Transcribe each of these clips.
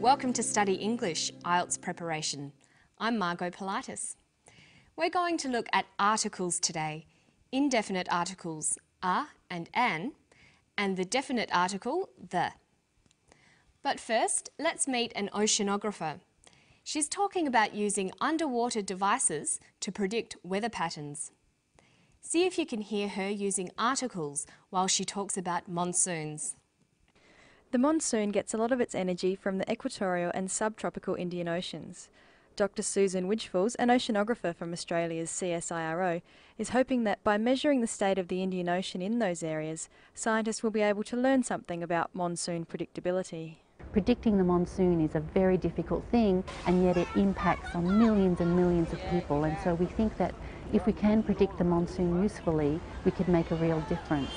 Welcome to Study English, IELTS Preparation. I'm Margot Politis. We're going to look at articles today, indefinite articles a and an, and the definite article the. But first, let's meet an oceanographer. She's talking about using underwater devices to predict weather patterns. See if you can hear her using articles while she talks about monsoons. The monsoon gets a lot of its energy from the equatorial and subtropical Indian Oceans. Dr. Susan Widgefalls, an oceanographer from Australia's CSIRO, is hoping that by measuring the state of the Indian Ocean in those areas, scientists will be able to learn something about monsoon predictability. Predicting the monsoon is a very difficult thing, and yet it impacts on millions and millions of people, and so we think that if we can predict the monsoon usefully, we could make a real difference.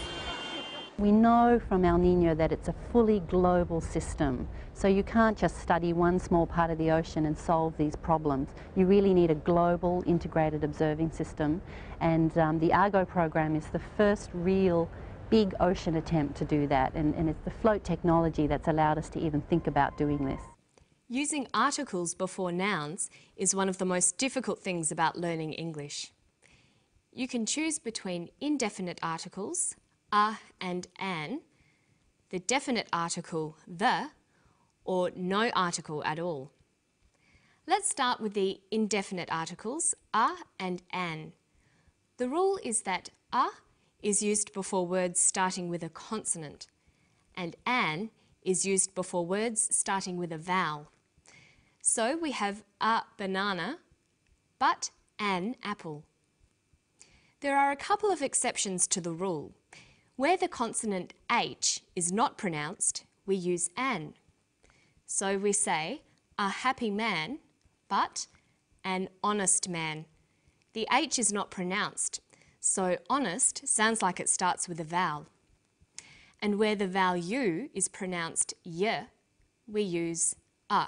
We know from El Niño that it's a fully global system, so you can't just study one small part of the ocean and solve these problems. You really need a global integrated observing system, and the Argo program is the first real big ocean attempt to do that, and it's the float technology that's allowed us to even think about doing this. Using articles before nouns is one of the most difficult things about learning English. You can choose between indefinite articles, a and an, the definite article the, or no article at all. Let's start with the indefinite articles a and an. The rule is that a is used before words starting with a consonant, and an is used before words starting with a vowel. So we have a banana, but an apple. There are a couple of exceptions to the rule. Where the consonant H is not pronounced, we use an. So we say a happy man, but an honest man. The H is not pronounced, so honest sounds like it starts with a vowel. And where the vowel U is pronounced y, we use a.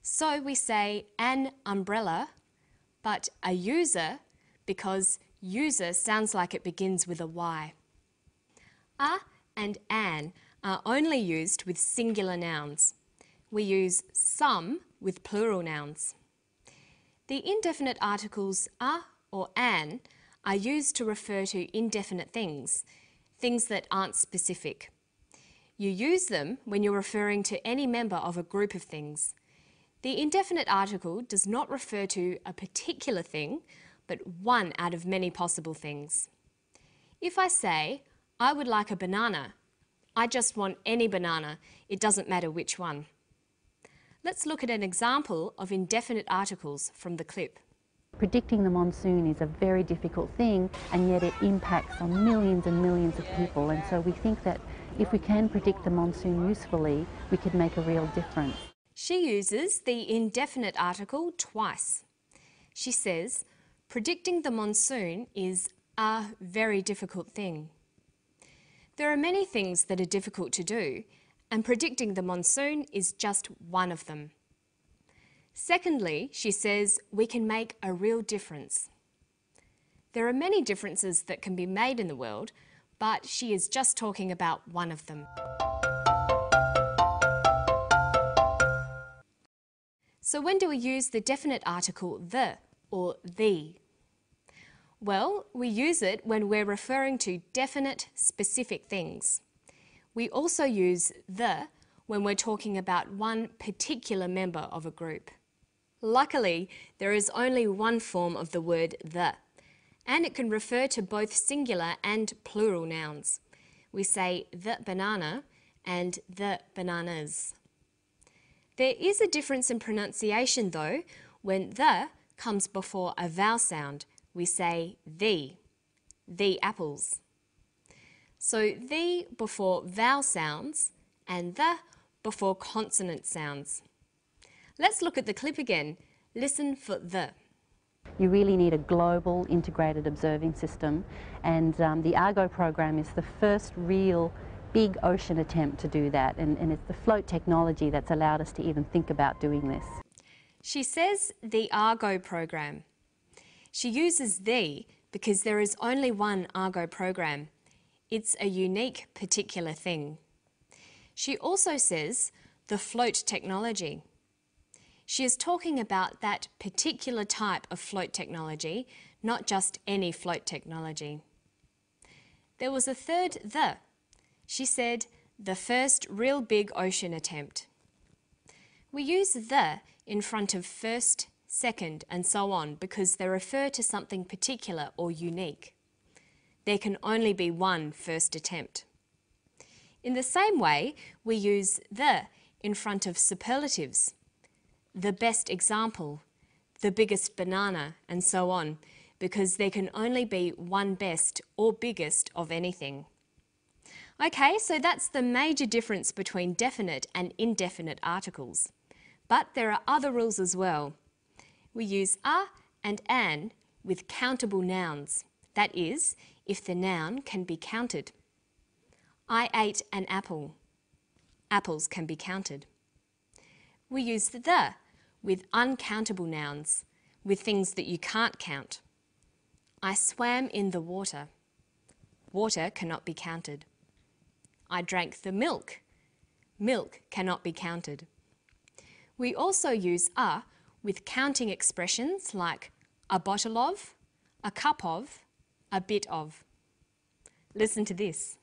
So we say an umbrella, but a user, because user sounds like it begins with a Y. A and an are only used with singular nouns. We use some with plural nouns. The indefinite articles a or an are used to refer to indefinite things, things that aren't specific. You use them when you're referring to any member of a group of things. The indefinite article does not refer to a particular thing, but one out of many possible things. If I say, I would like a banana, I just want any banana, it doesn't matter which one. Let's look at an example of indefinite articles from the clip. Predicting the monsoon is a very difficult thing, and yet it impacts on millions and millions of people, and so we think that if we can predict the monsoon usefully, we could make a real difference. She uses the indefinite article twice. She says, predicting the monsoon is a very difficult thing. There are many things that are difficult to do, and predicting the monsoon is just one of them. Secondly, she says we can make a real difference. There are many differences that can be made in the world, but she is just talking about one of them. So when do we use the definite article the or the? Well, we use it when we're referring to definite, specific things. We also use the when we're talking about one particular member of a group. Luckily, there is only one form of the word the, and it can refer to both singular and plural nouns. We say the banana and the bananas. There is a difference in pronunciation though. When the comes before a vowel sound, we say the apples. So the before vowel sounds and the before consonant sounds. Let's look at the clip again. Listen for the. You really need a global integrated observing system, and the Argo program is the first real big ocean attempt to do that, and it's the float technology that's allowed us to even think about doing this. She says the Argo program. She uses the because there is only one Argo program. It's a unique particular thing. She also says the float technology. She is talking about that particular type of float technology, not just any float technology. There was a third the. She said, the first real big ocean attempt. We use the in front of first, second, and so on because they refer to something particular or unique. There can only be one first attempt. In the same way, we use the in front of superlatives, the best example, the biggest banana, and so on, because there can only be one best or biggest of anything. Okay, so that's the major difference between definite and indefinite articles. But there are other rules as well. We use a and an with countable nouns. That is, if the noun can be counted. I ate an apple. Apples can be counted. We use the with uncountable nouns, with things that you can't count. I swam in the water. Water cannot be counted. I drank the milk. Milk cannot be counted. We also use a with counting expressions like a bottle of, a cup of, a bit of. Listen to this.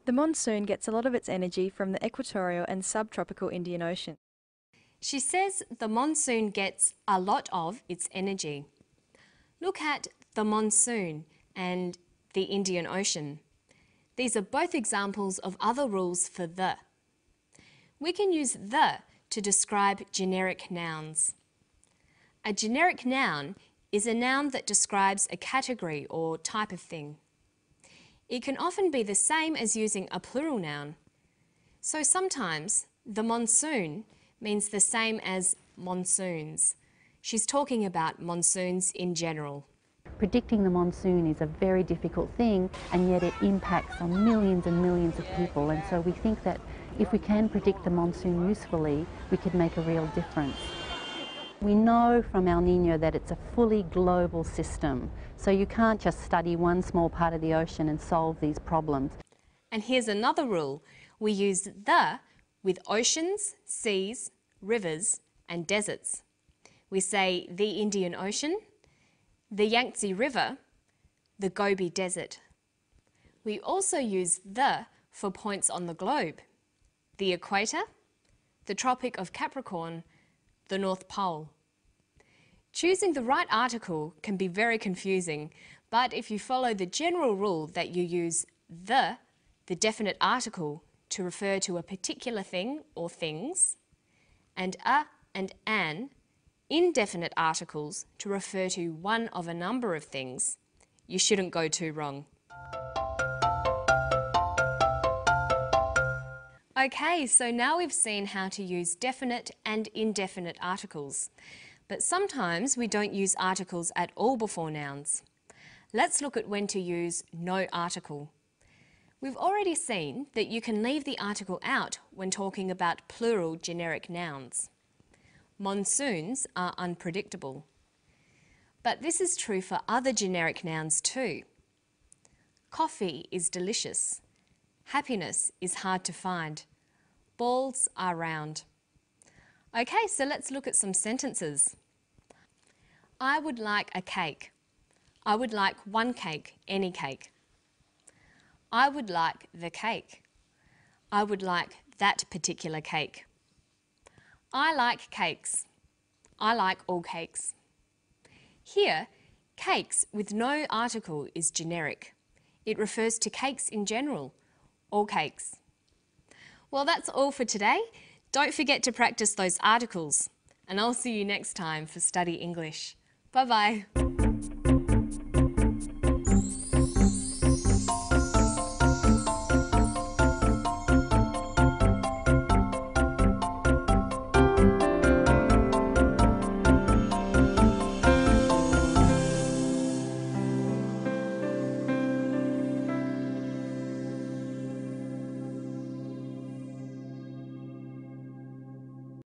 The monsoon gets a lot of its energy from the equatorial and subtropical Indian Ocean. She says the monsoon gets a lot of its energy. Look at the monsoon and the Indian Ocean. These are both examples of other rules for the. We can use the to describe generic nouns. A generic noun is a noun that describes a category or type of thing. It can often be the same as using a plural noun. So sometimes the monsoon means the same as monsoons. She's talking about monsoons in general. Predicting the monsoon is a very difficult thing, and yet it impacts on millions and millions of people, and so we think that if we can predict the monsoon usefully, we could make a real difference. We know from El Niño that it's a fully global system, so you can't just study one small part of the ocean and solve these problems. And here's another rule. We use the with oceans, seas, rivers, and deserts. We say the Indian Ocean, the Yangtze River, the Gobi Desert. We also use the for points on the globe, the equator, the Tropic of Capricorn, the North Pole. Choosing the right article can be very confusing, but if you follow the general rule that you use the definite article, to refer to a particular thing or things, and a and an, indefinite articles to refer to one of a number of things, you shouldn't go too wrong. Okay, so now we've seen how to use definite and indefinite articles. But sometimes we don't use articles at all before nouns. Let's look at when to use no article. We've already seen that you can leave the article out when talking about plural generic nouns. Monsoons are unpredictable. But this is true for other generic nouns too. Coffee is delicious. Happiness is hard to find. Balls are round. Okay, so let's look at some sentences. I would like a cake. I would like one cake, any cake. I would like the cake. I would like that particular cake. I like cakes. I like all cakes. Here, cakes with no article is generic. It refers to cakes in general, all cakes. Well, that's all for today. Don't forget to practice those articles, and I'll see you next time for Study English. Bye-bye.